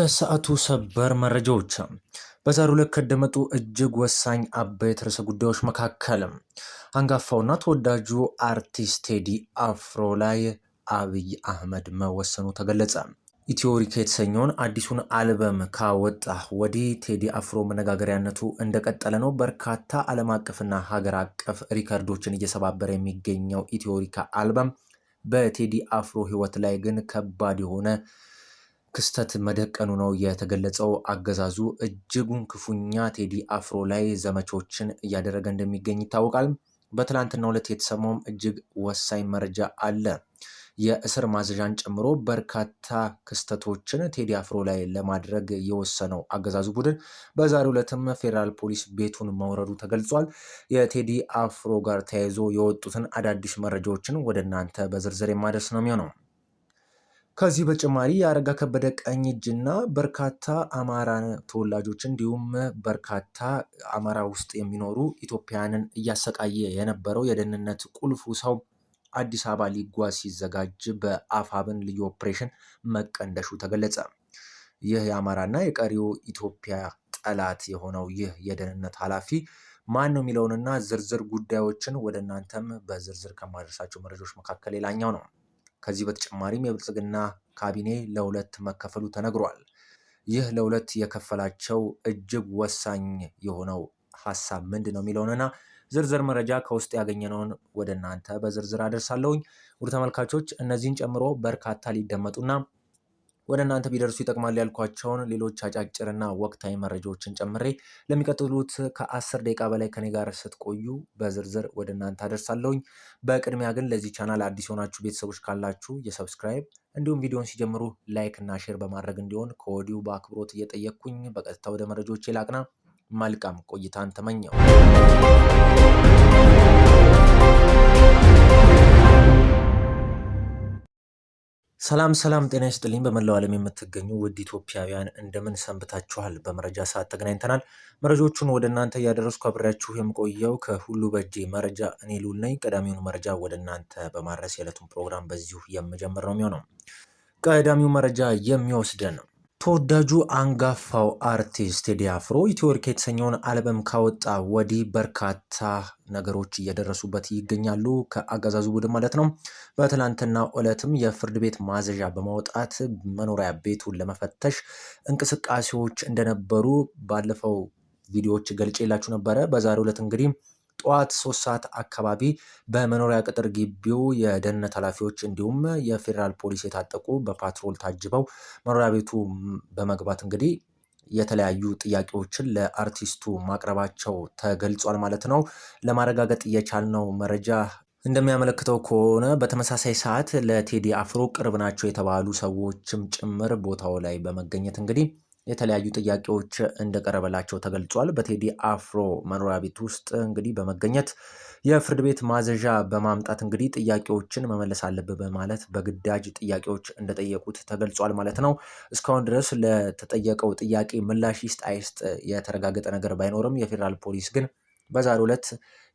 የሰዓቱ ሰበር መረጃዎች በዛሬው ዕለት ከደመጡ እጅግ ወሳኝ አበይት ርዕሰ ጉዳዮች መካከል አንጋፋውና ተወዳጁ አርቲስት ቴዲ አፍሮ ላይ አብይ አህመድ መወሰኑ ተገለጸ። ኢትዮሪካ የተሰኘውን አዲሱን አልበም ካወጣ ወዲህ ቴዲ አፍሮ መነጋገሪያነቱ እንደቀጠለ ነው። በርካታ ዓለም አቀፍና ሀገር አቀፍ ሪከርዶችን እየሰባበረ የሚገኘው ኢትዮሪካ አልበም በቴዲ አፍሮ ሕይወት ላይ ግን ከባድ የሆነ ክስተት መደቀኑ ነው የተገለጸው። አገዛዙ እጅጉን ክፉኛ ቴዲ አፍሮ ላይ ዘመቾችን እያደረገ እንደሚገኝ ይታወቃል። በትላንትናው ዕለት የተሰማውም እጅግ ወሳኝ መረጃ አለ። የእስር ማዘዣን ጨምሮ በርካታ ክስተቶችን ቴዲ አፍሮ ላይ ለማድረግ የወሰነው አገዛዙ ቡድን በዛሬው ዕለትም ፌዴራል ፖሊስ ቤቱን መውረዱ ተገልጿል። የቴዲ አፍሮ ጋር ተያይዞ የወጡትን አዳዲስ መረጃዎችን ወደ እናንተ በዝርዝር የማደርስ ነው የሚሆነው። ከዚህ በተጨማሪ የአረጋ ከበደ ቀኝ እጅና በርካታ አማራ ተወላጆች እንዲሁም በርካታ አማራ ውስጥ የሚኖሩ ኢትዮጵያውያንን እያሰቃየ የነበረው የደህንነት ቁልፉ ሰው አዲስ አበባ ሊጓዝ ሲዘጋጅ በአፋብን ልዩ ኦፕሬሽን መቀንደሹ ተገለጸ። ይህ የአማራና የቀሪው ኢትዮጵያ ጠላት የሆነው ይህ የደህንነት ኃላፊ ማን ነው የሚለውንና ዝርዝር ጉዳዮችን ወደ እናንተም በዝርዝር ከማድረሳቸው መረጃዎች መካከል ሌላኛው ነው። ከዚህ በተጨማሪም የብልጽግና ካቢኔ ለሁለት መከፈሉ ተነግሯል። ይህ ለሁለት የከፈላቸው እጅግ ወሳኝ የሆነው ሀሳብ ምንድን ነው የሚለውንና ዝርዝር መረጃ ከውስጥ ያገኘነውን ወደ እናንተ በዝርዝር አደርሳለሁኝ። ውድ ተመልካቾች እነዚህን ጨምሮ በርካታ ሊደመጡና ወደ እናንተ ቢደርሱ ይጠቅማል ያልኳቸውን ሌሎች አጫጭርና ወቅታዊ መረጃዎችን ጨምሬ ለሚቀጥሉት ከ10 ደቂቃ በላይ ከኔ ጋር ስትቆዩ በዝርዝር ወደ እናንተ አደርሳለሁኝ። በቅድሚያ ግን ለዚህ ቻናል አዲስ የሆናችሁ ቤተሰቦች ካላችሁ የሰብስክራይብ እንዲሁም ቪዲዮን ሲጀምሩ ላይክ እና ሼር በማድረግ እንዲሆን ከወዲሁ በአክብሮት እየጠየቅኩኝ በቀጥታ ወደ መረጃዎች ላቅና። መልካም ቆይታን ተመኘው። ሰላም ጤና ይስጥልኝ። በመላው ዓለም የምትገኙ ውድ ኢትዮጵያውያን እንደምን ሰንብታችኋል? በመረጃ ሰዓት ተገናኝተናል። መረጃዎቹን ወደ እናንተ እያደረስኩ አብሬያችሁ የምቆየው ከሁሉ በእጄ መረጃ እኔ ሉል ነኝ። ቀዳሚውን መረጃ ወደ እናንተ በማድረስ የዕለቱን ፕሮግራም በዚሁ የምጀምር ነው የሚሆነው። ቀዳሚው መረጃ የሚወስደን ነው ተወዳጁ አንጋፋው አርቲስት ቴዲ አፍሮ ኢትዮሪካ የተሰኘውን አልበም ካወጣ ወዲህ በርካታ ነገሮች እየደረሱበት ይገኛሉ። ከአገዛዙ ቡድን ማለት ነው። በትላንትናው ዕለትም የፍርድ ቤት ማዘዣ በማውጣት መኖሪያ ቤቱን ለመፈተሽ እንቅስቃሴዎች እንደነበሩ ባለፈው ቪዲዮዎች ገልጬላችሁ ነበረ። በዛሬው ዕለት እንግዲህ ጠዋት 3 ሰዓት አካባቢ በመኖሪያ ቅጥር ግቢው የደህንነት ኃላፊዎች እንዲሁም የፌዴራል ፖሊስ የታጠቁ በፓትሮል ታጅበው መኖሪያ ቤቱ በመግባት እንግዲህ የተለያዩ ጥያቄዎችን ለአርቲስቱ ማቅረባቸው ተገልጿል ማለት ነው። ለማረጋገጥ የቻልነው መረጃ እንደሚያመለክተው ከሆነ በተመሳሳይ ሰዓት ለቴዲ አፍሮ ቅርብ ናቸው የተባሉ ሰዎችም ጭምር ቦታው ላይ በመገኘት እንግዲህ የተለያዩ ጥያቄዎች እንደቀረበላቸው ተገልጿል። በቴዲ አፍሮ መኖሪያ ቤት ውስጥ እንግዲህ በመገኘት የፍርድ ቤት ማዘዣ በማምጣት እንግዲህ ጥያቄዎችን መመለስ አለበት በማለት በግዳጅ ጥያቄዎች እንደጠየቁት ተገልጿል ማለት ነው። እስካሁን ድረስ ለተጠየቀው ጥያቄ ምላሽ ይስጥ አይስጥ የተረጋገጠ ነገር ባይኖርም የፌዴራል ፖሊስ ግን በዛሬው ዕለት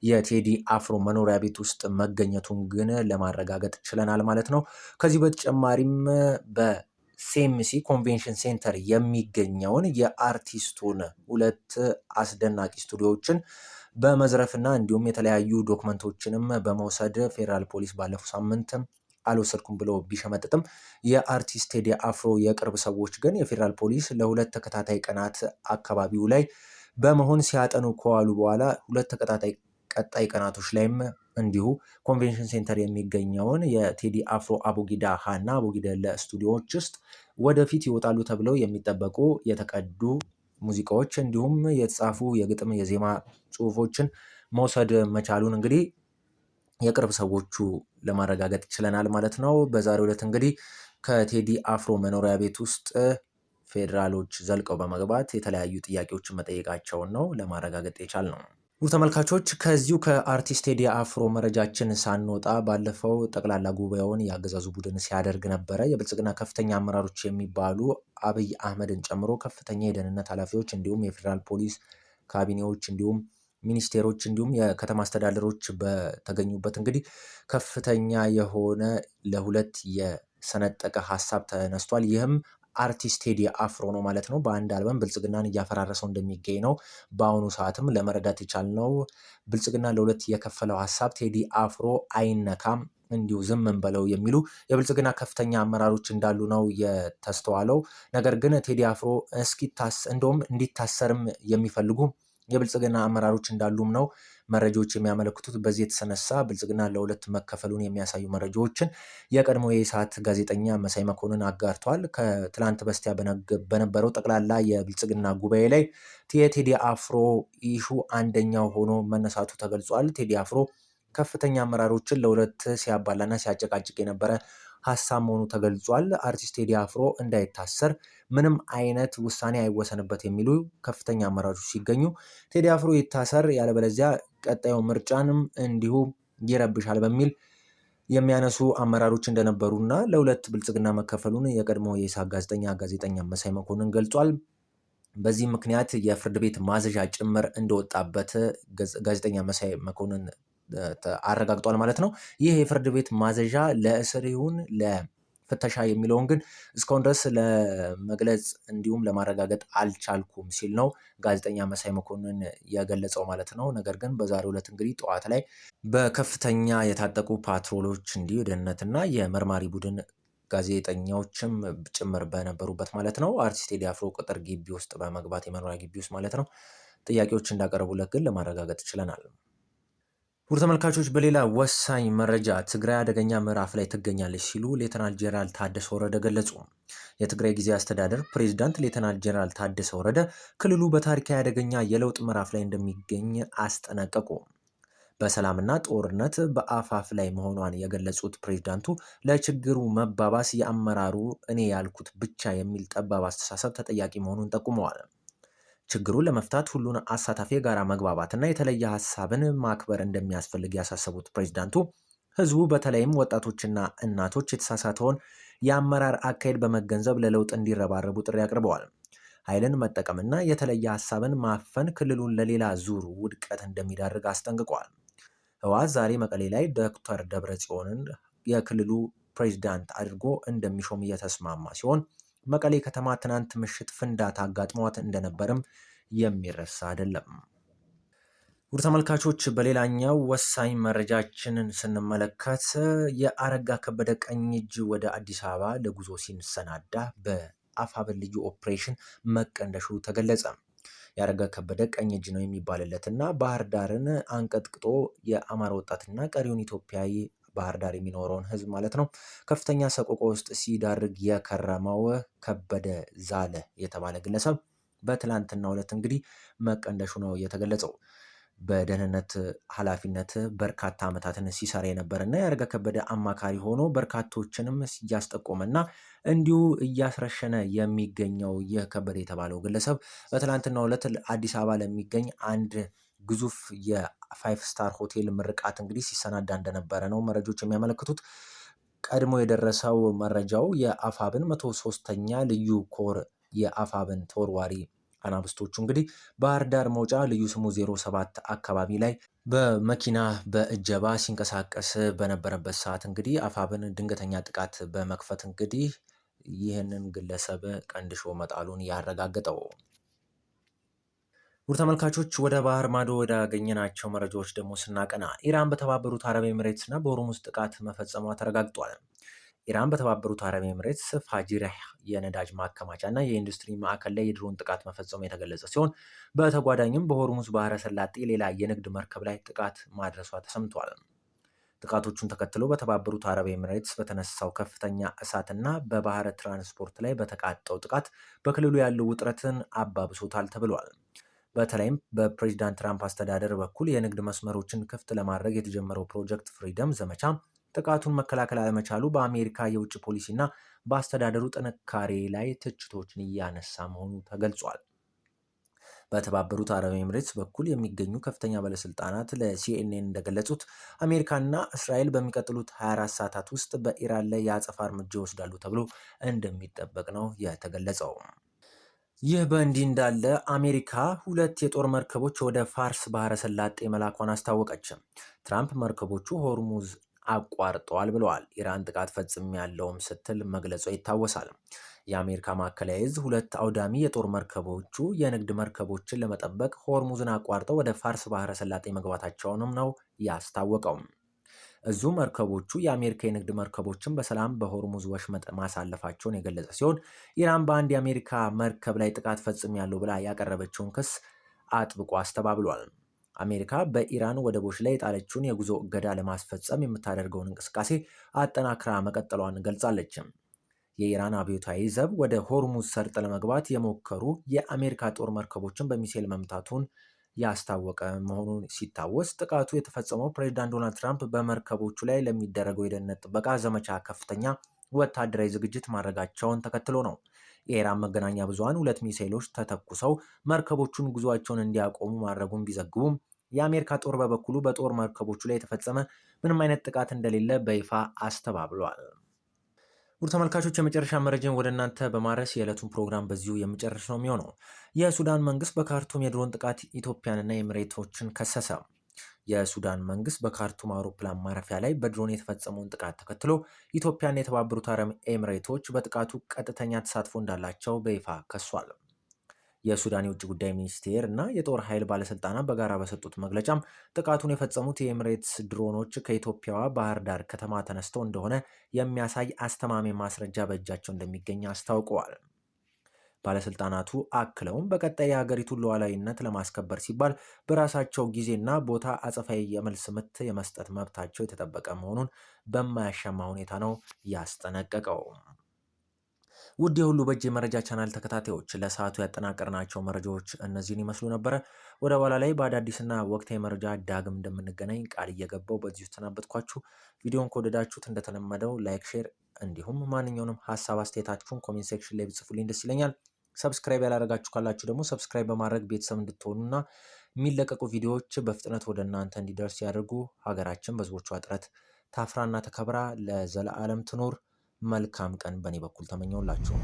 የቴዲ አፍሮ መኖሪያ ቤት ውስጥ መገኘቱን ግን ለማረጋገጥ ችለናል ማለት ነው። ከዚህ በተጨማሪም ሴምሲ ኮንቬንሽን ሴንተር የሚገኘውን የአርቲስቱን 2 አስደናቂ ስቱዲዮዎችን በመዝረፍና እንዲሁም የተለያዩ ዶክመንቶችንም በመውሰድ ፌዴራል ፖሊስ ባለፈው ሳምንት አልወሰድኩም ብሎ ቢሸመጥጥም የአርቲስት ቴዲ አፍሮ የቅርብ ሰዎች ግን የፌዴራል ፖሊስ ለ2 ተከታታይ ቀናት አካባቢው ላይ በመሆን ሲያጠኑ ከዋሉ በኋላ 2 ተከታታይ ቀጣይ ቀናቶች ላይም እንዲሁ ኮንቬንሽን ሴንተር የሚገኘውን የቴዲ አፍሮ አቡጊዳ ሃና አቡጊዳ ለስቱዲዮዎች ውስጥ ወደፊት ይወጣሉ ተብለው የሚጠበቁ የተቀዱ ሙዚቃዎች እንዲሁም የተጻፉ የግጥም የዜማ ጽሁፎችን መውሰድ መቻሉን እንግዲህ የቅርብ ሰዎቹ ለማረጋገጥ ችለናል ማለት ነው። በዛሬው ዕለት እንግዲህ ከቴዲ አፍሮ መኖሪያ ቤት ውስጥ ፌዴራሎች ዘልቀው በመግባት የተለያዩ ጥያቄዎችን መጠየቃቸውን ነው ለማረጋገጥ የቻልነው። ውድ ተመልካቾች ከዚሁ ከአርቲስት ቴዲ አፍሮ መረጃችን ሳንወጣ ባለፈው ጠቅላላ ጉባኤውን የአገዛዙ ቡድን ሲያደርግ ነበረ። የብልጽግና ከፍተኛ አመራሮች የሚባሉ አብይ አህመድን ጨምሮ ከፍተኛ የደህንነት ኃላፊዎች እንዲሁም የፌዴራል ፖሊስ ካቢኔዎች እንዲሁም ሚኒስቴሮች እንዲሁም የከተማ አስተዳደሮች በተገኙበት እንግዲህ ከፍተኛ የሆነ ለ2 የሰነጠቀ ሀሳብ ተነስቷል። ይህም አርቲስት ቴዲ አፍሮ ነው ማለት ነው። በአንድ አልበም ብልጽግናን እያፈራረሰው እንደሚገኝ ነው በአሁኑ ሰዓትም ለመረዳት የቻልነው። ብልጽግና ለሁለት የከፈለው ሀሳብ ቴዲ አፍሮ አይነካም እንዲሁ ዝም እንበለው የሚሉ የብልጽግና ከፍተኛ አመራሮች እንዳሉ ነው የተስተዋለው። ነገር ግን ቴዲ አፍሮ እንደውም እንዲታሰርም የሚፈልጉ የብልጽግና አመራሮች እንዳሉም ነው መረጃዎች የሚያመለክቱት። በዚህ የተነሳ ብልጽግና ለሁለት መከፈሉን የሚያሳዩ መረጃዎችን የቀድሞ የኢሳት ጋዜጠኛ መሳይ መኮንን አጋርቷል። ከትላንት በስቲያ በነበረው ጠቅላላ የብልጽግና ጉባኤ ላይ የቴዲ አፍሮ ኢሹ አንደኛው ሆኖ መነሳቱ ተገልጿል። ቴዲ አፍሮ ከፍተኛ አመራሮችን ለሁለት ሲያባላና ሲያጨቃጭቅ የነበረ ሀሳብ መሆኑ ተገልጿል። አርቲስት ቴዲ አፍሮ እንዳይታሰር ምንም አይነት ውሳኔ አይወሰንበት የሚሉ ከፍተኛ አመራሮች ሲገኙ ቴዲ አፍሮ ይታሰር ያለበለዚያ ቀጣዩ ምርጫንም እንዲሁ ይረብሻል በሚል የሚያነሱ አመራሮች እንደነበሩና ለሁለት ብልጽግና መከፈሉን የቀድሞ የኢሳት ጋዜጠኛ መሳይ መኮንን ገልጿል። በዚህ ምክንያት የፍርድ ቤት ማዘዣ ጭምር እንደወጣበት ጋዜጠኛ መሳይ መኮንን አረጋግጧል ማለት ነው። ይህ የፍርድ ቤት ማዘዣ ለእስር ይሁን ለፍተሻ የሚለውን ግን እስካሁን ድረስ ለመግለጽ እንዲሁም ለማረጋገጥ አልቻልኩም ሲል ነው ጋዜጠኛ መሳይ መኮንን የገለጸው ማለት ነው። ነገር ግን በዛሬው ዕለት እንግዲህ ጠዋት ላይ በከፍተኛ የታጠቁ ፓትሮሎች እንዲሁ የደህንነትና የመርማሪ ቡድን ጋዜጠኞችም ጭምር በነበሩበት ማለት ነው አርቲስት ቴዲ አፍሮ ቅጥር ግቢ ውስጥ በመግባት የመኖሪያ ግቢ ውስጥ ማለት ነው ጥያቄዎች እንዳቀረቡለት ግን ለማረጋገጥ ችለናል። ውድ ተመልካቾች በሌላ ወሳኝ መረጃ ትግራይ አደገኛ ምዕራፍ ላይ ትገኛለች ሲሉ ሌተናል ጄኔራል ታደሰ ወረደ ገለጹ። የትግራይ ጊዜያዊ አስተዳደር ፕሬዝዳንት ሌተናል ጄኔራል ታደሰ ወረደ ክልሉ በታሪካዊ አደገኛ የለውጥ ምዕራፍ ላይ እንደሚገኝ አስጠነቀቁ። በሰላምና ጦርነት በአፋፍ ላይ መሆኗን የገለጹት ፕሬዝዳንቱ ለችግሩ መባባስ የአመራሩ እኔ ያልኩት ብቻ የሚል ጠባብ አስተሳሰብ ተጠያቂ መሆኑን ጠቁመዋል። ችግሩን ለመፍታት ሁሉን አሳታፊ የጋራ መግባባትና የተለየ ሀሳብን ማክበር እንደሚያስፈልግ ያሳሰቡት ፕሬዝዳንቱ ህዝቡ በተለይም ወጣቶችና እናቶች የተሳሳተውን የአመራር አካሄድ በመገንዘብ ለለውጥ እንዲረባረቡ ጥሪ አቅርበዋል። ኃይልን መጠቀምና የተለየ ሀሳብን ማፈን ክልሉን ለሌላ ዙር ውድቀት እንደሚዳርግ አስጠንቅቋል። ህወሓት ዛሬ መቀሌ ላይ ዶክተር ደብረጽዮንን የክልሉ ፕሬዝዳንት አድርጎ እንደሚሾም እየተስማማ ሲሆን መቀሌ ከተማ ትናንት ምሽት ፍንዳታ አጋጥሟት እንደነበርም የሚረሳ አይደለም። ውድ ተመልካቾች በሌላኛው ወሳኝ መረጃችንን ስንመለከት የአረጋ ከበደ ቀኝ እጅ ወደ አዲስ አበባ ለጉዞ ሲሰናዳ በአፋብኃይል ልዩ ኦፕሬሽን መቀንደሹ ተገለጸ። የአረጋ ከበደ ቀኝ እጅ ነው የሚባልለትና ባህር ዳርን አንቀጥቅጦ የአማራ ወጣትና ቀሪውን ኢትዮጵያዊ ባህር ዳር የሚኖረውን ህዝብ ማለት ነው ከፍተኛ ሰቆቃ ውስጥ ሲዳርግ የከረመው ከበደ ዛለ የተባለ ግለሰብ በትላንትናው ዕለት እንግዲህ መቀንደሹ ነው የተገለጸው። በደህንነት ኃላፊነት በርካታ ዓመታትን ሲሰራ የነበረና የአረጋ ከበደ አማካሪ ሆኖ በርካቶችንም እያስጠቆመና እንዲሁ እያስረሸነ የሚገኘው ይህ ከበደ የተባለው ግለሰብ በትላንትናው ዕለት አዲስ አበባ ለሚገኝ አንድ ግዙፍ የፋይቭ ስታር ሆቴል ምርቃት እንግዲህ ሲሰናዳ እንደነበረ ነው መረጃዎች የሚያመለክቱት። ቀድሞ የደረሰው መረጃው የአፋብን 103ኛ ልዩ ኮር የአፋብን ተወርዋሪ አናብስቶቹ እንግዲህ ባህር ዳር መውጫ ልዩ ስሙ 07 አካባቢ ላይ በመኪና በእጀባ ሲንቀሳቀስ በነበረበት ሰዓት እንግዲህ አፋብን ድንገተኛ ጥቃት በመክፈት እንግዲህ ይህንን ግለሰብ ቀንድሾ መጣሉን ያረጋገጠው። ውድ ተመልካቾች ወደ ባህር ማዶ ወዳገኘናቸው መረጃዎች ደግሞ ስናቀና ኢራን በተባበሩት አረብ ኤምሬትስ እና በሆርሙዝ ጥቃት መፈጸሟ ተረጋግጧል። ኢራን በተባበሩት አረብ ኤምሬትስ ፋጂራህ የነዳጅ ማከማቻ እና የኢንዱስትሪ ማዕከል ላይ የድሮን ጥቃት መፈጸሙ የተገለጸ ሲሆን በተጓዳኝም በሆርሙዝ ባህረ ሰላጤ ሌላ የንግድ መርከብ ላይ ጥቃት ማድረሷ ተሰምቷል። ጥቃቶቹን ተከትሎ በተባበሩት አረብ ኤምሬትስ በተነሳው ከፍተኛ እሳትና በባህረ ትራንስፖርት ላይ በተቃጣው ጥቃት በክልሉ ያለው ውጥረትን አባብሶታል ተብሏል። በተለይም በፕሬዚዳንት ትራምፕ አስተዳደር በኩል የንግድ መስመሮችን ክፍት ለማድረግ የተጀመረው ፕሮጀክት ፍሪደም ዘመቻ ጥቃቱን መከላከል አለመቻሉ በአሜሪካ የውጭ ፖሊሲና በአስተዳደሩ ጥንካሬ ላይ ትችቶችን እያነሳ መሆኑ ተገልጿል። በተባበሩት አረብ ኤምሬትስ በኩል የሚገኙ ከፍተኛ ባለስልጣናት ለሲኤንኤን እንደገለጹት አሜሪካና እስራኤል በሚቀጥሉት 24 ሰዓታት ውስጥ በኢራን ላይ የአጸፋ እርምጃ ይወስዳሉ ተብሎ እንደሚጠበቅ ነው የተገለጸው። ይህ በእንዲህ እንዳለ አሜሪካ 2 የጦር መርከቦች ወደ ፋርስ ባህረ ሰላጤ መላኳን አስታወቀች። ትራምፕ መርከቦቹ ሆርሙዝ አቋርጠዋል ብለዋል። ኢራን ጥቃት ፈጽሜያለሁም ስትል መግለጿ ይታወሳል። የአሜሪካ ማዕከላዊ እዝ 2 አውዳሚ የጦር መርከቦቹ የንግድ መርከቦችን ለመጠበቅ ሆርሙዝን አቋርጠው ወደ ፋርስ ባህረ ሰላጤ መግባታቸውንም ነው ያስታወቀው። እዙ መርከቦቹ የአሜሪካ የንግድ መርከቦችን በሰላም በሆርሙዝ ወሽመጥ ማሳለፋቸውን የገለጸ ሲሆን ኢራን በአንድ የአሜሪካ መርከብ ላይ ጥቃት ፈጽሜያለሁ ብላ ያቀረበችውን ክስ አጥብቆ አስተባብሏል። አሜሪካ በኢራን ወደቦች ላይ የጣለችውን የጉዞ እገዳ ለማስፈጸም የምታደርገውን እንቅስቃሴ አጠናክራ መቀጠሏን ገልጻለች። የኢራን አብዮታዊ ዘብ ወደ ሆርሙዝ ሰርጥ ለመግባት የሞከሩ የአሜሪካ ጦር መርከቦችን በሚሳኤል መምታቱን ያስታወቀ መሆኑን ሲታወስ ጥቃቱ የተፈጸመው ፕሬዝዳንት ዶናልድ ትራምፕ በመርከቦቹ ላይ ለሚደረገው የደህንነት ጥበቃ ዘመቻ ከፍተኛ ወታደራዊ ዝግጅት ማድረጋቸውን ተከትሎ ነው። የኢራን መገናኛ ብዙሃን 2 ሚሳኤሎች ተተኩሰው መርከቦቹን ጉዟቸውን እንዲያቆሙ ማድረጉን ቢዘግቡም የአሜሪካ ጦር በበኩሉ በጦር መርከቦቹ ላይ የተፈጸመ ምንም አይነት ጥቃት እንደሌለ በይፋ አስተባብሏል። ውድ ተመልካቾች የመጨረሻ መረጃን ወደ እናንተ በማድረስ የዕለቱን ፕሮግራም በዚሁ የምጨርስ ነው የሚሆነው። የሱዳን መንግስት በካርቱም የድሮን ጥቃት ኢትዮጵያንና ኤሚሬቶችን ከሰሰ። የሱዳን መንግስት በካርቱም አውሮፕላን ማረፊያ ላይ በድሮን የተፈጸመውን ጥቃት ተከትሎ ኢትዮጵያና የተባበሩት አረብ ኤሚሬቶች በጥቃቱ ቀጥተኛ ተሳትፎ እንዳላቸው በይፋ ከሷል። የሱዳን የውጭ ጉዳይ ሚኒስቴር እና የጦር ኃይል ባለስልጣናት በጋራ በሰጡት መግለጫም ጥቃቱን የፈጸሙት የኤሚሬትስ ድሮኖች ከኢትዮጵያዋ ባህር ዳር ከተማ ተነስተው እንደሆነ የሚያሳይ አስተማማኝ ማስረጃ በእጃቸው እንደሚገኝ አስታውቀዋል። ባለስልጣናቱ አክለውም በቀጣይ የሀገሪቱን ሉዓላዊነት ለማስከበር ሲባል በራሳቸው ጊዜና ቦታ አጸፋዊ የመልስ ምት የመስጠት መብታቸው የተጠበቀ መሆኑን በማያሻማ ሁኔታ ነው ያስጠነቀቀው። ውድ የሁሉ በእጅ የመረጃ ቻናል ተከታታዮች ለሰዓቱ ያጠናቀርናቸው መረጃዎች እነዚህን ይመስሉ ነበረ። ወደ ኋላ ላይ በአዳዲስና ወቅታዊ መረጃ ዳግም እንደምንገናኝ ቃል እየገባው በዚሁ ተሰናበትኳችሁ። ቪዲዮን ከወደዳችሁት እንደተለመደው ላይክ፣ ሼር እንዲሁም ማንኛውንም ሀሳብ አስተያየታችሁን ኮሜንት ሴክሽን ላይ ብጽፉልኝ ደስ ይለኛል። ሰብስክራይብ ያላደረጋችሁ ካላችሁ ደግሞ ሰብስክራይብ በማድረግ ቤተሰብ እንድትሆኑና የሚለቀቁ ቪዲዮዎች በፍጥነት ወደ እናንተ እንዲደርስ ያደርጉ። ሀገራችን በህዝቦቿ ጥረት ታፍራና ተከብራ ለዘለዓለም ትኖር። መልካም ቀን በእኔ በኩል ተመኘውላችሁ።